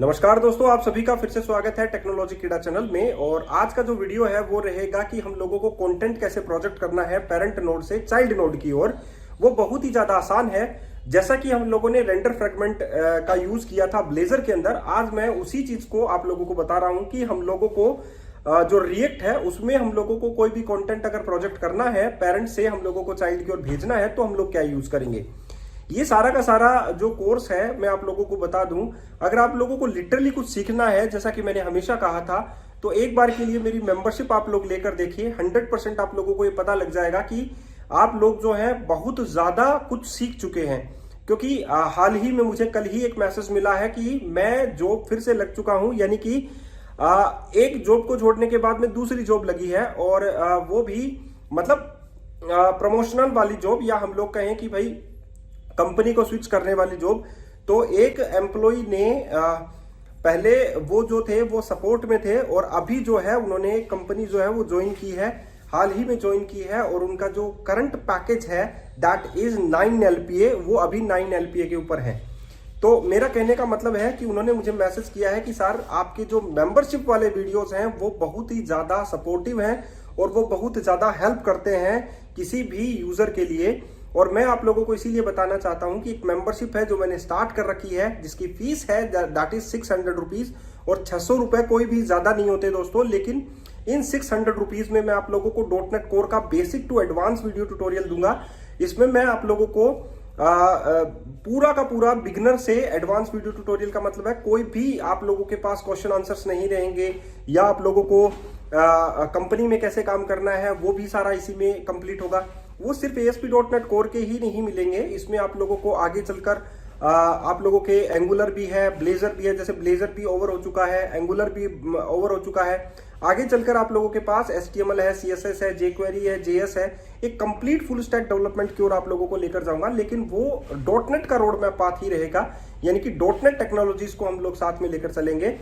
नमस्कार दोस्तों, आप सभी का फिर से स्वागत है टेक्नोलॉजी कीड़ा चैनल में। और आज का जो वीडियो है वो रहेगा कि हम लोगों को कंटेंट कैसे प्रोजेक्ट करना है पेरेंट नोड से चाइल्ड नोड की ओर। वो बहुत ही ज्यादा आसान है। जैसा कि हम लोगों ने रेंडर फ्रेगमेंट का यूज किया था ब्लेजर के अंदर, आज मैं उसी चीज को आप लोगों को बता रहा हूं कि हम लोगों को जो रिएक्ट है उसमें हम लोगों को कोई भी कंटेंट अगर प्रोजेक्ट करना है पेरेंट से हम लोगों को चाइल्ड की ओर भेजना है तो हम लोग क्या यूज करेंगे। ये सारा का सारा जो कोर्स है मैं आप लोगों को बता दूं, अगर आप लोगों को लिटरली कुछ सीखना है जैसा कि मैंने हमेशा कहा था, तो एक बार के लिए मेरी मेंबरशिप आप लोग लेकर देखिए। 100% आप लोगों को ये पता लग जाएगा कि आप लोग जो है बहुत ज्यादा कुछ सीख चुके हैं। क्योंकि हाल ही में मुझे कल ही एक मैसेज मिला है कि मैं जॉब फिर से लग चुका हूं, यानी कि एक जॉब को छोड़ने के बाद में दूसरी जॉब लगी है। और वो भी मतलब प्रमोशनल वाली जॉब, या हम लोग कहें कि भाई कंपनी को स्विच करने वाली जॉब। तो एक एम्प्लॉय ने पहले वो जो थे वो सपोर्ट में थे और अभी जो है उन्होंने कंपनी जो है वो ज्वाइन की है, हाल ही में ज्वाइन की है। और उनका जो करंट पैकेज है दैट इज 9 LPA, वो अभी 9 LPA के ऊपर है। तो मेरा कहने का मतलब है कि उन्होंने मुझे मैसेज किया है कि सर आपके जो मेंबरशिप वाले वीडियोस हैं वो बहुत ही ज्यादा सपोर्टिव हैं और वो बहुत ज्यादा हेल्प करते हैं किसी भी यूजर के लिए। और मैं आप लोगों को इसीलिए बताना चाहता हूं कि एक मेंबरशिप है जो मैंने स्टार्ट कर रखी है, जिसकी फीस है दैट इज 600 रुपीज। और 600 रुपए कोई भी ज्यादा नहीं होते दोस्तों, लेकिन इन 600 रुपीज में मैं आप लोगों को .NET कोर का basic to advance video tutorial दूंगा। इसमें मैं आप लोगों को पूरा का पूरा बिगिनर से एडवांस वीडियो ट्यूटोरियल का मतलब है कोई भी आप लोगों के पास क्वेश्चन आंसर्स नहीं रहेंगे, या आप लोगों को कंपनी में कैसे काम करना है वो भी सारा इसी में कंप्लीट होगा। वो सिर्फ ASP.NET कोर के ही नहीं मिलेंगे, इसमें आप लोगों को आगे चलकर आप लोगों के एंगुलर भी है, ब्लेजर भी है। जैसे ब्लेजर भी ओवर हो चुका है, एंगुलर भी ओवर हो चुका है। आगे चलकर आप लोगों के पास HTML है, CSS है, jQuery है, JS है। एक कंप्लीट फुल स्टैक डेवलपमेंट की ओर आप लोगों को लेकर जाऊंगा, लेकिन वो .NET का रोड मैप पाथ ही रहेगा, यानी कि .NET टेक्नोलॉजीज को हम लोग साथ में लेकर चलेंगे।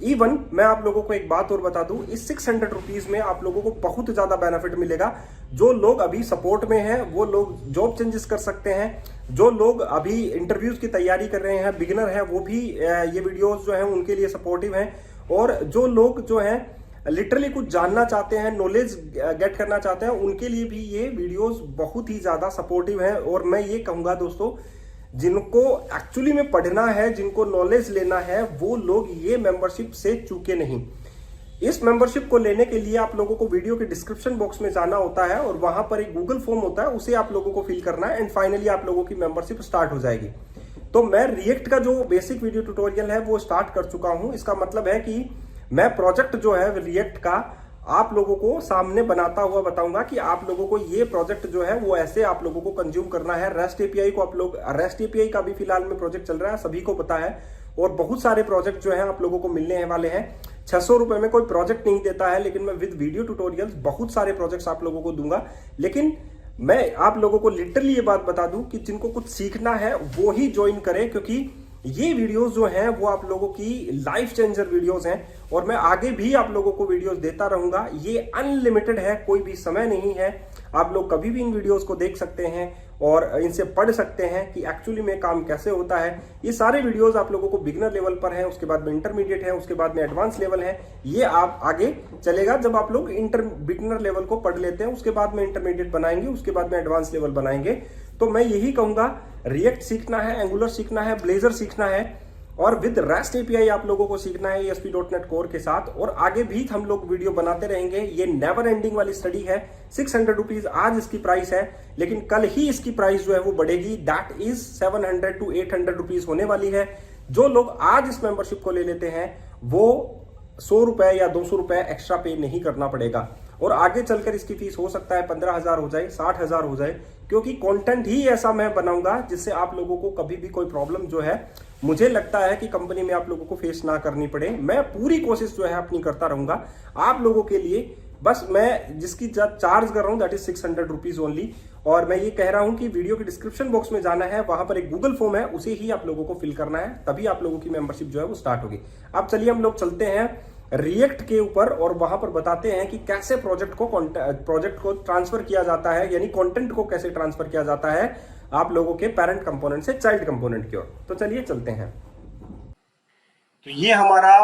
इवन मैं आप लोगों को एक बात और बता दूं, इस 600 रुपीज में आप लोगों को बहुत ज्यादा बेनिफिट मिलेगा। जो लोग अभी सपोर्ट में हैं वो लोग जॉब चेंजेस कर सकते हैं, जो लोग अभी इंटरव्यूज की तैयारी कर रहे हैं, बिगिनर है, वो भी ये वीडियोस जो हैं उनके लिए सपोर्टिव हैं। और जो लोग जो हैं लिटरली कुछ जानना चाहते हैं, नॉलेज गेट करना चाहते हैं, उनके लिए भी ये वीडियोस बहुत ही ज्यादा सपोर्टिव हैं। और मैं ये कहूंगा दोस्तों, जिनको एक्चुअली में पढ़ना है, जिनको नॉलेज लेना है, वो लोग ये मेंबरशिप से चूके नहीं। इस मेंबरशिप को लेने के लिए आप लोगों को वीडियो के डिस्क्रिप्शन बॉक्स में जाना होता है और वहां पर एक गूगल फॉर्म होता है, उसे आप लोगों को फिल करना है एंड फाइनली आप लोगों की मेंबरशिप स्टार्ट हो जाएगी। तो मैं रिएक्ट का जो बेसिक वीडियो ट्यूटोरियल है वो स्टार्ट कर चुका हूं। इसका मतलब है कि मैं प्रोजेक्ट जो है रिएक्ट का आप लोगों को सामने बनाता हुआ बताऊंगा कि आप लोगों को ये प्रोजेक्ट जो है वो ऐसे आप लोगों को कंज्यूम करना है। रेस्ट एपीआई को आप लोग, रेस्ट एपीआई का भी फिलहाल में प्रोजेक्ट चल रहा है, सभी को पता है। और बहुत सारे प्रोजेक्ट जो है आप लोगों को मिलने वाले हैं। 600 रुपए में कोई प्रोजेक्ट नहीं देता है, लेकिन मैं विद वीडियो ट्यूटोरियल्स बहुत सारे प्रोजेक्ट्स आप लोगों को दूंगा। लेकिन मैं आप लोगों को लिटरली ये बात बता दूं कि जिनको कुछ सीखना है वो ही ज्वाइन करें, क्योंकि ये वीडियोस जो हैं वो आप लोगों की लाइफ चेंजर वीडियोस हैं। और मैं आगे भी आप लोगों को वीडियोस देता रहूंगा। ये अनलिमिटेड है, कोई भी समय नहीं है। आप लोग कभी भी इन वीडियोस को देख सकते हैं और इनसे पढ़ सकते हैं कि एक्चुअली में काम कैसे होता है। ये सारे वीडियोस आप लोगों को बिगिनर लेवल पर है, उसके बाद में इंटरमीडिएट है, उसके बाद में एडवांस लेवल है। ये आप आगे चलेगा जब आप लोग बिगिनर लेवल को पढ़ लेते हैं, उसके बाद में इंटरमीडिएट बनाएंगे, उसके बाद में एडवांस लेवल बनाएंगे। तो मैं यही कहूंगा, रिएक्ट सीखना है, एंगुलर सीखना है, ब्लेजर सीखना है और विद रेस्ट एपीआई आप लोगों को सीखना है ASP.NET कोर के साथ। और आगे भी हम लोग वीडियो बनाते रहेंगे। ये नेवर एंडिंग वाली स्टडी है। 600 रुपीज आज इसकी प्राइस है, लेकिन कल ही इसकी प्राइस जो है वो बढ़ेगी। दैट इज 700 to 800 रुपीज होने वाली है। जो लोग आज इस मेंबरशिप को ले लेते हैं वो 100 रुपए या 200 रुपए एक्स्ट्रा पे नहीं करना पड़ेगा। और आगे चलकर इसकी फीस हो सकता है 15,000 हो जाए, 60,000 हो जाए, क्योंकि कंटेंट ही ऐसा मैं बनाऊंगा जिससे आप लोगों को कभी भी कोई प्रॉब्लम जो है, मुझे लगता है कि कंपनी में आप लोगों को फेस ना करनी पड़े। मैं पूरी कोशिश जो है अपनी करता रहूंगा आप लोगों के लिए। बस मैं जिसकी चार्ज कर रहा हूं दैट इज 600 रुपीज ओनली। और मैं ये कह रहा हूं कि वीडियो के डिस्क्रिप्शन बॉक्स में जाना है, वहां पर एक गूगल फॉर्म है, उसे ही आप लोगों को फिल करना है, तभी आप लोगों की मेंबरशिप जो है वो स्टार्ट होगी। अब चलिए हम लोग चलते हैं रिएक्ट के ऊपर और वहां पर बताते हैं कि कैसे प्रोजेक्ट को ट्रांसफर किया जाता है, यानी कंटेंट को कैसे ट्रांसफर किया जाता है आप लोगों के पेरेंट कंपोनेंट से चाइल्ड कंपोनेंट की ओर। तो चलिए चलते हैं। तो ये हमारा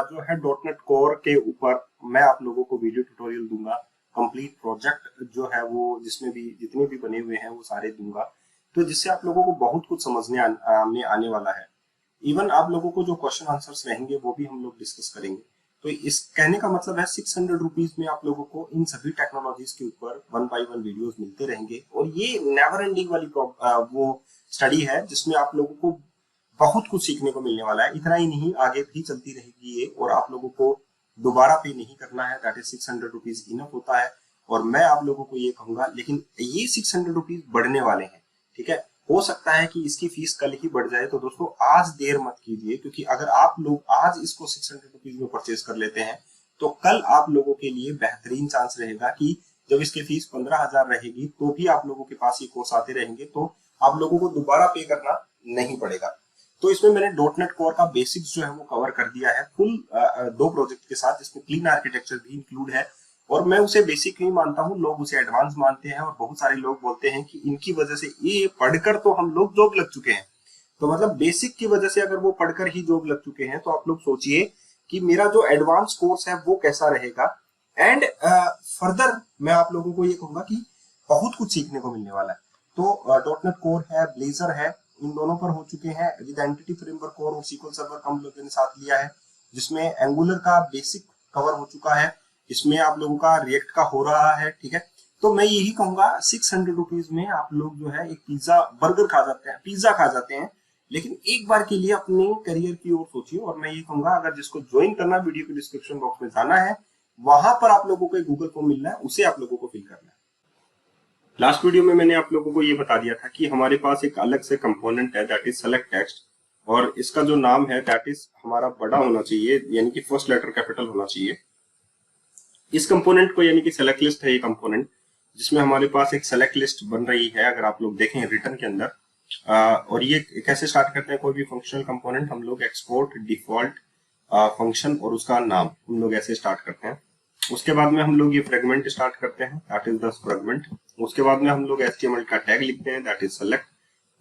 जो है डॉट नेट कोर के ऊपर मैं आप लोगों को वीडियो ट्यूटोरियल दूंगा, कंप्लीट प्रोजेक्ट जो है वो जिसमें भी जितने भी बने हुए हैं वो सारे दूंगा, तो जिससे आप लोगों को बहुत कुछ समझने में आने वाला है। इवन आप लोगों को जो क्वेश्चन आंसर्स रहेंगे वो भी हम लोग डिस्कस करेंगे। तो इस कहने का मतलब है 600 रुपीज में आप लोगों को इन सभी टेक्नोलॉजीज के ऊपर 1 बाय 1 वीडियोस मिलते रहेंगे, और ये नेवर एंडिंग वाली वो स्टडी है जिसमें आप लोगों को बहुत कुछ सीखने को मिलने वाला है। इतना ही नहीं, आगे भी चलती रहेगी ये, और आप लोगों को दोबारा पे नहीं करना है। दैट इज 600 रुपीज इनफ होता है। और मैं आप लोगों को ये कहूंगा, लेकिन ये 600 रुपीज बढ़ने वाले हैं, ठीक है। हो सकता है कि इसकी फीस कल ही बढ़ जाए, तो दोस्तों आज देर मत कीजिए, क्योंकि अगर आप लोग आज इसको 600 रुपीज में परचेज कर लेते हैं तो कल आप लोगों के लिए बेहतरीन चांस रहेगा कि जब इसकी फीस 15,000 रहेगी तो भी आप लोगों के पास ये कोर्स आते रहेंगे, तो आप लोगों को दोबारा पे करना नहीं पड़ेगा। तो इसमें मैंने डॉट नेट कोर का बेसिक्स जो है वो कवर कर दिया है फुल 2 प्रोजेक्ट के साथ, जिसमें क्लीन आर्किटेक्चर भी इंक्लूड है। और मैं उसे बेसिक नहीं मानता हूँ, लोग उसे एडवांस मानते हैं, और बहुत सारे लोग बोलते हैं कि इनकी वजह से ये पढ़कर तो हम लोग जॉब लग चुके हैं। तो मतलब बेसिक की वजह से अगर वो पढ़कर ही जॉब लग चुके हैं, तो आप लोग सोचिए कि मेरा जो एडवांस कोर्स है वो कैसा रहेगा। एंड फर्दर मैं आप लोगों को ये कहूंगा कि बहुत कुछ सीखने को मिलने वाला है। तो डॉट नेट कोर है, ब्लेजर है, इन दोनों पर हो चुके हैं। विद एंटिटी फ्रेमवर्क कोर और सीक्वल सर्वर हम लोगों ने साथ लिया है, जिसमें एंगुलर का बेसिक कवर हो चुका है। इसमें आप लोगों का रिएक्ट का हो रहा है, ठीक है। तो मैं यही कहूंगा 600 रुपीज में आप लोग जो है एक पिज्जा बर्गर खा जाते हैं, पिज्जा खा जाते हैं, लेकिन एक बार के लिए अपने करियर की ओर सोचिए। और मैं ये कहूंगा, अगर जिसको ज्वाइन करना, वीडियो के डिस्क्रिप्शन बॉक्स में जाना है, वहां पर आप लोगों को एक गूगल फॉर्म मिलना है, उसे आप लोगों को फिल करना है। लास्ट वीडियो में मैंने आप लोगों को ये बता दिया था कि हमारे पास एक अलग से कंपोनेंट है, दैट इज सेलेक्ट टेक्स्ट, और इसका जो नाम है दैट इज हमारा बड़ा होना चाहिए, यानी कि फर्स्ट लेटर कैपिटल होना चाहिए। इस कंपोनेंट को, यानी कि सेलेक्ट लिस्ट है ये कंपोनेंट, जिसमें हमारे पास एक सेलेक्ट लिस्ट बन रही है। अगर आप लोग देखें रिटर्न के अंदर, और ये कैसे स्टार्ट करते हैं, कोई भी फंक्शनल कंपोनेंट हम लोग एक्सपोर्ट डिफॉल्ट फंक्शन और उसका नाम हम लोग ऐसे स्टार्ट करते हैं। उसके बाद में हम लोग ये फ्रेगमेंट स्टार्ट करते हैं, दैट इज द फ्रेगमेंट। उसके बाद में हम लोग HTML का टैग लिखते हैं, दैट इज सेलेक्ट।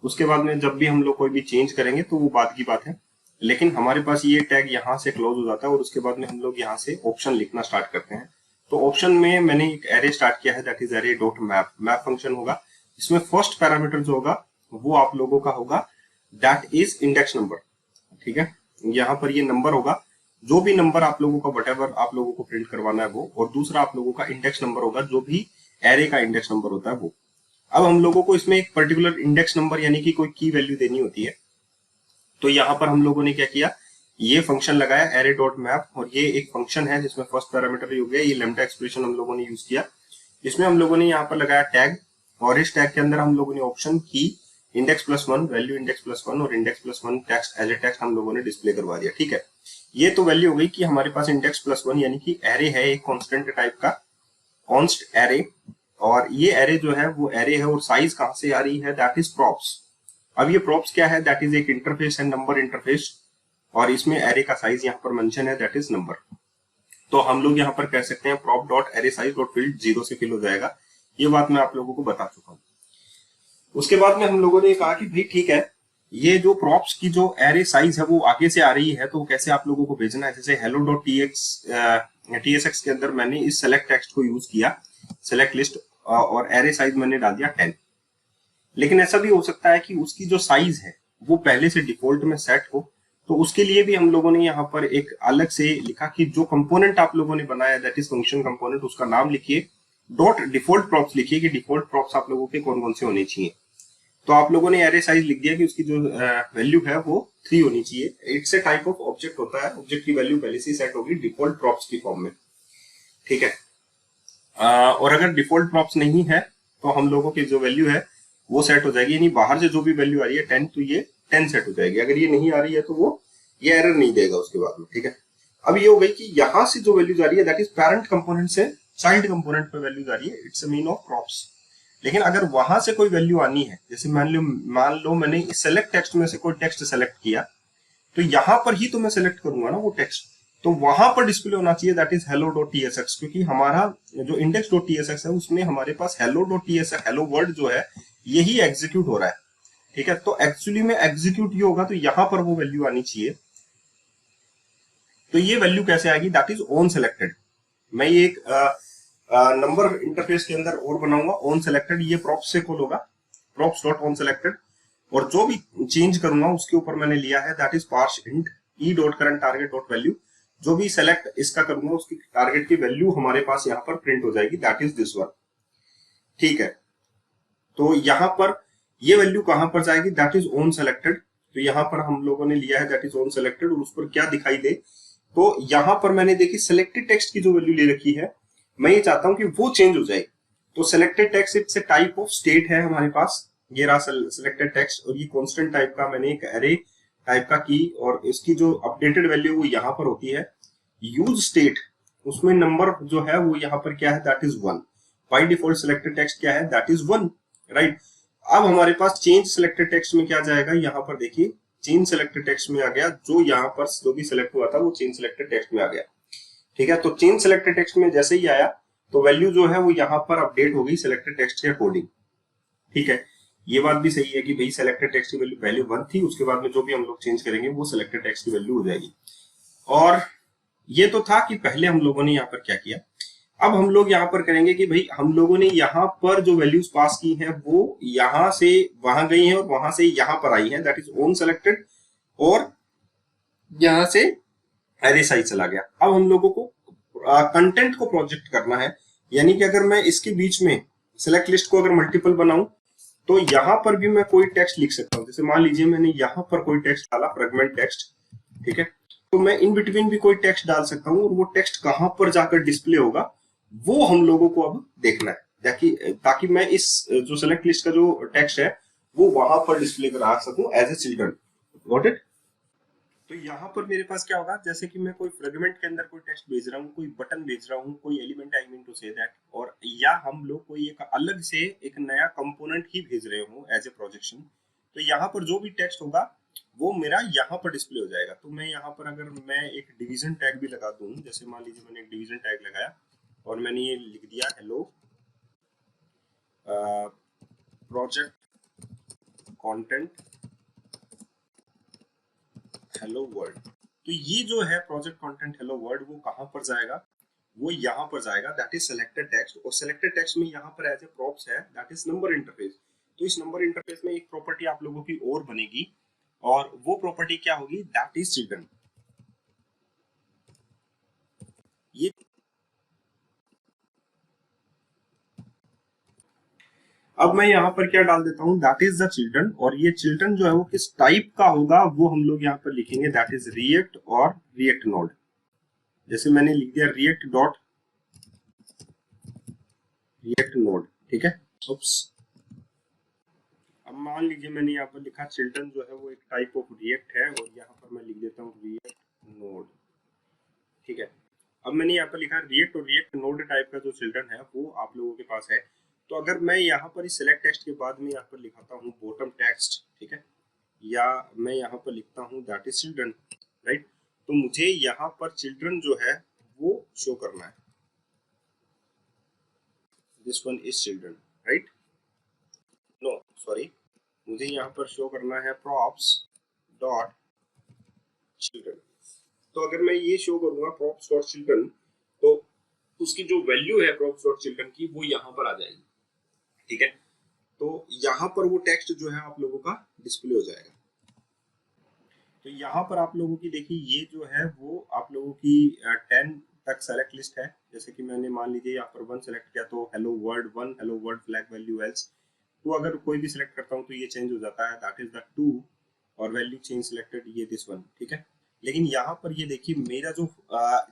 उसके बाद में जब भी हम लोग कोई भी चेंज करेंगे तो वो बात की बात है, लेकिन हमारे पास ये टैग यहाँ से क्लोज हो जाता है, और उसके बाद में हम लोग यहाँ से ऑप्शन लिखना स्टार्ट करते हैं। तो ऑप्शन में मैंने एक एरे स्टार्ट किया है, that is array dot map. Map function होगा, इसमें फर्स्ट पैरामीटर जो होगा वो आप लोगों का होगा दैट इज इंडेक्स नंबर, ठीक है। यहाँ पर ये नंबर होगा, जो भी नंबर आप लोगों का व्हाटएवर आप लोगों को प्रिंट करवाना है वो, और दूसरा आप लोगों का इंडेक्स नंबर होगा, जो भी एरे का इंडेक्स नंबर होता है वो। अब हम लोगों को इसमें एक पर्टिकुलर इंडेक्स नंबर यानी कि कोई की वैल्यू देनी होती है। तो यहाँ पर हम लोगों ने क्या किया, ये फंक्शन लगाया एरे डॉट मैप, और ये एक फंक्शन है जिसमें फर्स्ट पैरामीटर हो गया, ये लैम्डा एक्सप्रेशन हम लोगों ने यूज किया। इसमें हम लोगों ने यहाँ पर लगाया टैग, और इस टैग के अंदर हम लोगों ने ऑप्शन की इंडेक्स +1 वैल्यू, इंडेक्स +1 और index +1 text as a text हम लोगों ने डिस्प्ले करवा दिया, ठीक है। ये तो वैल्यू हो गई कि हमारे पास इंडेक्स +1 यानी कि एरे है, एक कांस्टेंट टाइप का कॉन्स्ट एरे, और ये एरे जो है वो एरे है, और साइज कहां से आ रही है, दैट इज प्रॉप्स। अब ये प्रॉप्स क्या है, दैट इज एक इंटरफेस है, नंबर इंटरफेस, और इसमें एरे का साइज यहाँ पर मेंशन है, दैट इज नंबर। तो हम लोग यहाँ पर कह सकते हैं prop dot array size dot field 0 से फिल हो जाएगा। ये बात मैं आप लोगों को बता चुका हूँ। उसके बाद में हम लोगों ने कहा कि भाई ठीक है, ये जो प्रॉप्स की जो एरे साइज है वो आगे से आ रही है, तो कैसे आप लोगों को भेजना है। जैसे hello डॉट tsx के अंदर मैंने इस सेलेक्ट टेक्स्ट को यूज किया, सेलेक्ट लिस्ट, और एरे साइज मैंने डाल दिया 10। लेकिन ऐसा भी हो सकता है कि उसकी जो साइज है वो पहले से डिफॉल्ट में सेट हो, तो उसके लिए भी हम लोगों ने यहाँ पर एक अलग से लिखा कि जो कंपोनेंट आप लोगों ने बनाया दैट इज फंक्शन कंपोनेंट, उसका नाम लिखिए, डॉट डिफॉल्ट प्रॉप्स लिखिए कि डिफॉल्ट प्रॉप्स आप लोगों के कौन कौन से होने चाहिए। तो आप लोगों ने एरे साइज लिख दिया कि उसकी जो वैल्यू है वो 3 होनी चाहिए। It's a type of object होता है, ऑब्जेक्ट की वैल्यू पहले से सेट होगी डिफॉल्ट प्रॉप्स की फॉर्म में, ठीक है। और अगर डिफॉल्ट प्रॉप्स नहीं है तो हम लोगों की जो वैल्यू है वो सेट हो जाएगी, यानी बाहर से जो भी वैल्यू आ रही है 10, तो ये 10 सेट हो जाएगी। अगर ये नहीं आ रही है तो वो ये एरर नहीं देगा उसके बाद में, ठीक है। अब ये हो गई कि यहाँ से जो वैल्यू आ रही है दैट इज पेरेंट कंपोनेंट से चाइल्ड कंपोनेंट पे वैल्यू आ रही है, it's a mean of props. लेकिन अगर वहां से कोई वैल्यू आनी है, जैसे मान लो मैंने इस सेलेक्ट टेक्स्ट में से कोई टेक्स्ट सेलेक्ट किया, तो यहां पर ही तो मैं सेलेक्ट करूंगा ना वो टेक्स्ट, तो वहां पर डिस्प्ले होना चाहिए that is hello dot tsx, क्योंकि हमारा जो इंडेक्स डॉट tsx है उसमें हमारे पास hello dot tsx hello word जो है यही एग्जीक्यूट हो रहा है, ठीक है। तो एक्चुअली में एग्जीक्यूट ये होगा, तो यहां पर वो वैल्यू आनी चाहिए तो ये वैल्यू कैसे आएगी, दैट इज ऑन सेलेक्टेड। मैं ये एक नंबर इंटरफेस के अंदर और बनाऊंगा ऑन सेलेक्टेड, ये प्रॉप्स से कॉल होगा, प्रॉप्स डॉट ऑन सेलेक्टेड, और जो भी चेंज करूंगा उसके ऊपर मैंने लिया है that is parse int e dot current target dot value. जो भी सेलेक्ट इसका करूंगा उसकी टारगेट की वैल्यू हमारे पास यहाँ पर प्रिंट हो जाएगी, दैट इज दिस वन। ठीक है, तो यहाँ पर ये वैल्यू कहां पर जाएगी, दैट इज ऑन सेलेक्टेड। तो यहाँ पर हम लोगों ने लिया है दैट इज ऑन सेलेक्टेड, और उस पर क्या दिखाई दे, तो यहाँ पर मैंने देखी सिलेक्टेड टेक्स्ट की जो वैल्यू ले रखी है, मैं ये चाहता हूं कि वो चेंज हो जाए। तो selected text it's a type of state है हमारे पास, ये रहा सिलेक्टेड टेक्स्ट, और ये कांस्टेंट टाइप का मैंने एक एरे टाइप का की, और इसकी जो अपडेटेड वैल्यू वो यहाँ पर होती है। यूज स्टेट, उसमें नंबर जो है वो यहाँ पर क्या है, that is 1। By default selected text क्या है, दैट इज 1, राइट। अब हमारे पास चेंज सिलेक्टेड टेक्स्ट में क्या जाएगा, यहाँ पर देखिए चेंज सिलेक्टेड टेक्स्ट में आ गया, जो यहाँ पर जो भी सिलेक्ट हुआ था वो चेंज सिलेक्टेड टेक्स्ट में आ गया। ठीक है, तो चेंज सिलेक्टेड टेक्स्ट में जैसे ही आया तो वैल्यू जो है वो यहाँ पर अपडेट हो गई सिलेक्टेड टेक्स्ट के अकॉर्डिंग। ठीक है, ये बात भी सही है कि भाई सिलेक्टेड टेक्स्ट की वैल्यू पहले 1 थी, उसके बाद में जो भी हम लोग चेंज करेंगे वो सिलेक्टेड टेक्स्ट की वैल्यू हो जाएगी। और ये तो था कि पहले हम लोगों ने यहाँ पर क्या किया। अब हम लोग यहाँ पर करेंगे कि भाई हम लोगों ने यहाँ पर जो वैल्यूज पास की हैं वो यहाँ से वहां गई हैं और वहां से यहाँ पर आई हैं, दैट इज ऑन सेलेक्टेड, और यहाँ से एरे साइज चला गया। अब हम लोगों को कंटेंट को प्रोजेक्ट करना है, यानी कि अगर मैं इसके बीच में सिलेक्ट लिस्ट को अगर मल्टीपल बनाऊं तो यहाँ पर भी मैं कोई टेक्स्ट लिख सकता हूँ। जैसे मान लीजिए मैंने यहाँ पर कोई टेक्स्ट डाला, फ्रेगमेंट टेक्स्ट, ठीक है, तो मैं इन बिटवीन भी कोई टेक्स्ट डाल सकता हूँ, और वो टेक्स्ट कहां पर जाकर डिस्प्ले होगा वो हम लोगों को अब देखना है, ताकि मैं इस जो सेलेक्ट लिस्ट का जो टेक्स्ट है वो वहां पर डिस्प्ले करा सकूं as a children. Got it. तो यहाँ पर मेरे पास क्या होगा, जैसे कि मैं कोई फ्रेगमेंट के अंदर कोई टेक्स्ट भेज रहा हूँ, कोई बटन भेज रहा हूँ, कोई element, I mean to say that, और या हम लोग कोई एक अलग से एक नया कंपोनेंट ही भेज रहे हो एज ए प्रोजेक्शन, तो यहाँ पर जो भी टेक्स्ट होगा वो मेरा यहाँ पर डिस्प्ले हो जाएगा। तो मैं यहाँ पर अगर मैं एक डिवीजन टैग भी लगा दूं, जैसे मान लीजिए मैंने एक डिवीजन टैग लगाया और मैंने ये लिख दिया hello project content hello world, तो ये जो है प्रोजेक्ट कंटेंट हेलो वर्ल्ड वो कहां पर जाएगा, वो यहाँ पर जाएगा, दैट इज सिलेक्टेड टेक्स्ट। और सिलेक्टेड टेक्स्ट में यहाँ पर एज ए प्रॉप्स है दैट इज नंबर इंटरफेस। तो इस नंबर इंटरफेस में एक प्रॉपर्टी आप लोगों की और बनेगी, और वो प्रॉपर्टी क्या होगी, दैट इज चिल्ड्रन। ये अब मैं यहाँ पर क्या डाल देता हूँ, दैट इज द चिल्ड्रन, और ये चिल्ड्रन जो है वो किस टाइप का होगा वो हम लोग यहाँ पर लिखेंगे, दैट इज रिएक्ट और रिएक्ट नोड। जैसे मैंने लिख दिया रिएक्ट डॉट रिएक्ट नोड, ठीक है। अब मान लीजिए मैंने यहाँ पर लिखा चिल्ड्रन जो है वो एक टाइप ऑफ रिएक्ट है, और यहाँ पर मैं लिख देता हूँ रिएक्ट नोड, ठीक है। अब मैंने यहाँ पर लिखा रिएक्ट और रिएक्ट नोड टाइप का जो चिल्ड्रन है वो आप लोगों के पास है। तो अगर मैं यहाँ पर इस सिलेक्ट टेक्स्ट के बाद में यहाँ पर लिखाता हूँ बॉटम टेक्स्ट, ठीक है, या मैं यहाँ पर लिखता हूँ दैट इज चिल्ड्रन, राइट, तो मुझे यहाँ पर चिल्ड्रन जो है वो शो करना है, this one is children, right, no sorry, मुझे यहाँ पर शो करना है प्रॉप्स डॉट चिल्ड्रन। तो अगर मैं ये शो करूंगा प्रॉप्स डॉट चिल्ड्रन, तो उसकी जो वैल्यू है प्रॉप्स डॉट चिल्ड्रन की वो यहाँ पर आ जाएगी, ठीक है। तो यहाँ पर वो टेक्स्ट जो है आप लोगों का डिस्प्ले हो जाएगा। तो यहाँ पर आप लोगों की देखिए ये जो है वो आप लोगों की 10 तक सेलेक्ट लिस्ट है। जैसे कि मैंने मान लीजिए यहाँ पर 1 सेलेक्ट किया तो hello world 1, hello world flag value else. तो अगर कोई भी सिलेक्ट करता हूँ तो ये चेंज हो जाता है, दैट इज द 2, और वैल्यू चेंज सिलेक्टेड ये दिस वन, ठीक है। लेकिन यहाँ पर ये देखिए मेरा जो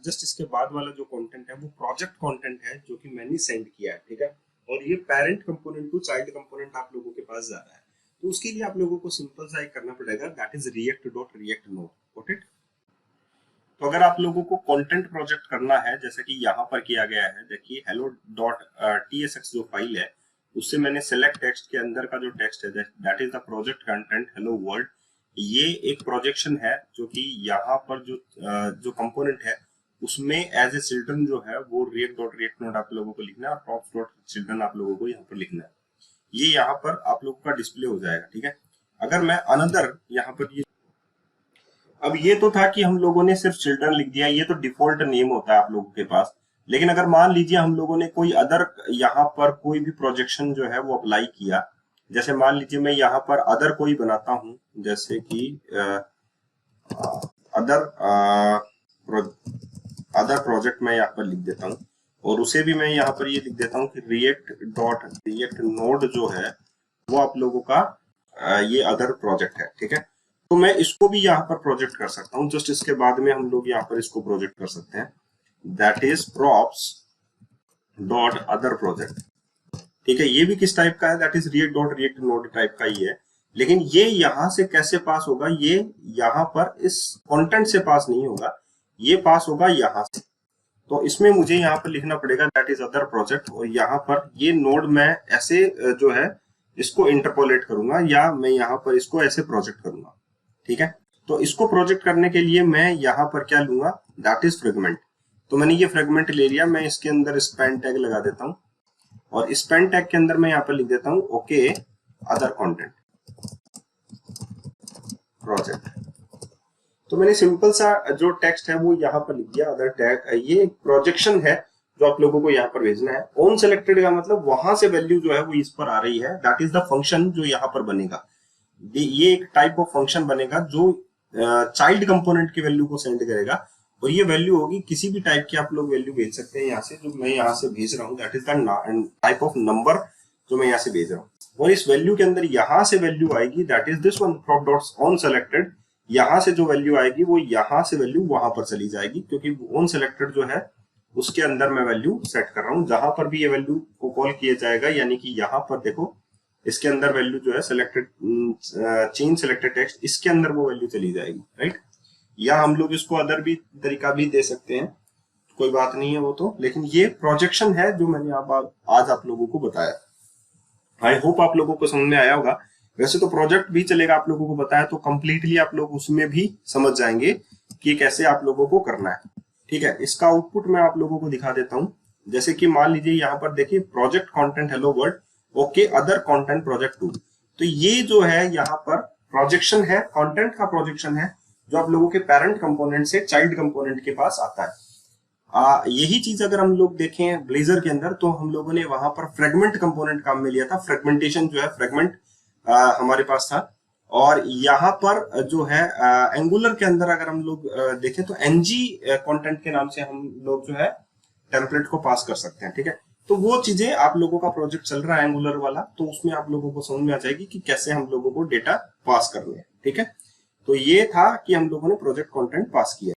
जस्ट इसके बाद वाला जो कंटेंट है वो प्रोजेक्ट कंटेंट है जो कि मैंने सेंड किया है, ठीक है, और ये parent component to child component आप लोगों के पास जा रहा है। तो उसके लिए आप लोगों को सिंपल सा एक करना पड़ेगा, that is react dot react node, got it. तो अगर आप लोगों को कंटेंट प्रोजेक्ट करना है जैसे कि यहाँ पर किया गया है, देखिए हेलो डॉट tsx जो फाइल है उससे मैंने सेलेक्ट टेक्स्ट के अंदर का जो टेक्स्ट है that is the project content hello world, ये एक प्रोजेक्शन है जो कि यहाँ पर जो कंपोनेंट है उसमें एज ए चिल्ड्रन जो है वो रिएक्ट डॉट रिएक्ट नोड आप लोगों को लिखना है, और प्रॉप्स डॉट चिल्ड्रन आप लोगों को यहाँ पर लिखना है। ये यहाँ पर आप लोगों का डिस्प्ले हो जाएगा, ठीक है। अगर मैं अनदर यहाँ पर ये अब ये तो था कि हम लोगों ने सिर्फ चिल्ड्रन लिख दिया, ये तो डिफॉल्ट नेम होता है आप लोगों के पास। लेकिन अगर मान लीजिए हम लोगों ने कोई अदर यहाँ पर कोई भी प्रोजेक्शन जो है वो अप्लाई किया, जैसे मान लीजिए मैं यहाँ पर अदर कोई बनाता हूं, जैसे कि अदर अदर प्रोजेक्ट मैं यहाँ पर लिख देता हूँ, और उसे भी मैं यहाँ पर ये लिख देता हूँ कि रिएक्ट नोड जो है वो आप लोगों का ये अदर प्रोजेक्ट है, ठीक है। तो मैं इसको भी यहाँ पर प्रोजेक्ट कर सकता हूँ, जस्ट इसके बाद में हम लोग यहाँ पर इसको प्रोजेक्ट कर सकते हैं, that is props dot other project, ठीक है। ये भी किस टाइप का है, that is react node type का ही है। लेकिन ये यहां से कैसे पास होगा, ये यहाँ पर इस कंटेंट से पास नहीं होगा, ये पास होगा यहाँ से। तो इसमें मुझे यहाँ पर लिखना पड़ेगा दैट इज अदर प्रोजेक्ट, और यहाँ पर ये नोड मैं ऐसे जो है इसको इंटरपोलेट करूंगा, या मैं यहाँ पर इसको ऐसे प्रोजेक्ट करूंगा, ठीक है। तो इसको प्रोजेक्ट करने के लिए मैं यहाँ पर क्या लूंगा, दैट इज फ्रेगमेंट। तो मैंने ये फ्रेगमेंट ले लिया, मैं इसके अंदर स्पैन टैग लगा देता हूँ, और स्पैन टैग के अंदर मैं यहाँ पर लिख देता हूँ ओके अदर कंटेंट प्रोजेक्ट। तो मैंने सिंपल सा जो टेक्स्ट है वो यहाँ पर लिख दिया अदर टैग। ये प्रोजेक्शन है जो आप लोगों को यहाँ पर भेजना है। ऑन सेलेक्टेड का मतलब वहां से वैल्यू जो है वो इस पर आ रही है, दैट इज द फंक्शन जो यहाँ पर बनेगा। ये एक टाइप ऑफ फंक्शन बनेगा जो चाइल्ड कंपोनेंट की वैल्यू को सेंड करेगा, और ये वैल्यू होगी किसी भी टाइप की, आप लोग वैल्यू भेज सकते हैं यहाँ से, जो मैं यहाँ से भेज रहा हूँ that is the type of number जो मैं यहाँ से भेज रहा हूँ। और इस वैल्यू के अंदर यहाँ से वैल्यू आएगी that is this one prop dots on selected, यहाँ से जो वैल्यू आएगी वो यहाँ से वैल्यू वहां पर चली जाएगी, क्योंकि ऑन सेलेक्टेड जो है उसके अंदर मैं वैल्यू सेट कर रहा हूँ। जहां पर भी ये वैल्यू को कॉल किया जाएगा, यानी कि यहाँ पर देखो इसके अंदर वैल्यू जो है सेलेक्टेड चेंज सेलेक्टेड टेक्स्ट, इसके अंदर वो वैल्यू चली जाएगी, राइट। या हम लोग इसको अदर भी तरीका भी दे सकते हैं, कोई बात नहीं है वो तो। लेकिन ये प्रोजेक्शन है जो मैंने आज आप लोगों को बताया। आई होप आप लोगों को समझ में आया होगा। वैसे तो प्रोजेक्ट भी चलेगा, आप लोगों को बताया तो कंप्लीटली आप लोग उसमें भी समझ जाएंगे कि कैसे आप लोगों को करना है, ठीक है। इसका आउटपुट मैं आप लोगों को दिखा देता हूँ। जैसे कि मान लीजिए यहाँ पर देखिए project content hello world okay other content project 2। तो ये जो है यहाँ पर प्रोजेक्शन है, कंटेंट का प्रोजेक्शन है जो आप लोगों के पेरेंट कंपोनेंट से चाइल्ड कंपोनेंट के पास आता है। यही चीज अगर हम लोग देखें ब्लेजर के अंदर, तो हम लोगों ने वहां पर फ्रेगमेंट कंपोनेंट काम में लिया था। फ्रेगमेंटेशन जो है फ्रेगमेंट हमारे पास था, और यहाँ पर जो है एंगुलर के अंदर अगर हम लोग देखें तो एनजी कंटेंट के नाम से हम लोग जो है टेम्पलेट को पास कर सकते हैं, ठीक है। तो वो चीजें आप लोगों का प्रोजेक्ट चल रहा है एंगुलर वाला, तो उसमें आप लोगों को समझ में आ जाएगी कि कैसे हम लोगों को डेटा पास करने हैं, ठीक है। तो ये था कि हम लोगों ने प्रोजेक्ट कंटेंट पास किया।